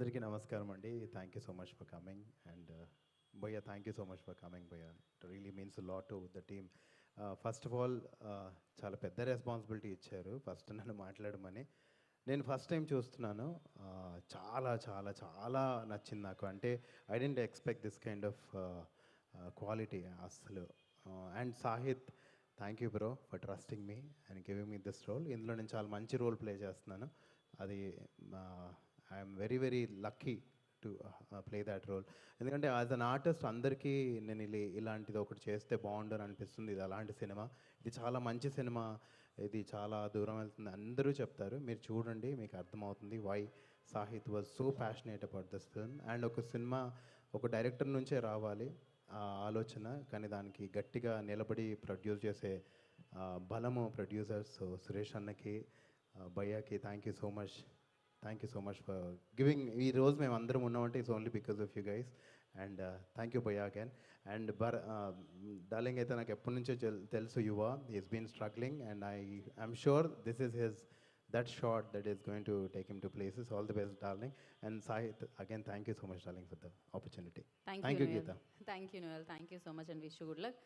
అందరికీ నమస్కారం అండి. Thank you so much for coming and భయ్య thank you so much for coming భయ్య. It really means lot to the team. First of all చాలా పెద్ద responsibility ఇచ్చారు ఫస్ట్ నన్ను మాట్లాడమని. నేను ఫస్ట్ టైం చూస్తున్నాను. చాలా చాలా చాలా నచ్చింది నాకు. అంటే I didn't expect this kind of quality అస్సలు. And Sahith, thank you bro for trusting me and giving me this role. ఇందులో నేను చాలా మంచి రోల్ ప్లే చేస్తున్నాను. అది I'm very very lucky to play that role. ఎందుకంటే యాజ్ అన్ ఆర్టిస్ట్ అందరికీ నేను ఇలాంటిది ఒకటి చేస్తే బాగుండు అని అనిపిస్తుంది. ఇది అలాంటి సినిమా, ఇది చాలా మంచి సినిమా, ఇది చాలా దూరం వెళ్తుంది అందరూ చెప్తారు. మీరు చూడండి, మీకు అర్థమవుతుంది why Sahith was so passionate about this film. And ఒక సినిమా ఒక డైరెక్టర్ నుంచే రావాలి ఆ ఆలోచన, కానీ దానికి గట్టిగా నిలబడి ప్రొడ్యూస్ చేసే బలము ప్రొడ్యూసర్స్ సురేష్ అన్నకి, భయ్యాకి thank you so much. Thank you so much for giving. ఈ రోజు మేము అందరం ఉన్నామంటే it's only because of you guys. And thank you భయ్యా అగైన్. అండ్ డార్లింగ్ అయితే నాకు ఎప్పటి నుంచో తెలుసు Yuva, he's been struggling and I'm sure this is his that short that is going to take him to places. All the best darling. And Sahith again thank you so much darling for the opportunity. Thank you, thank you Noel. Geetha. Thank you, Noel. Thank you so much and wish you good luck.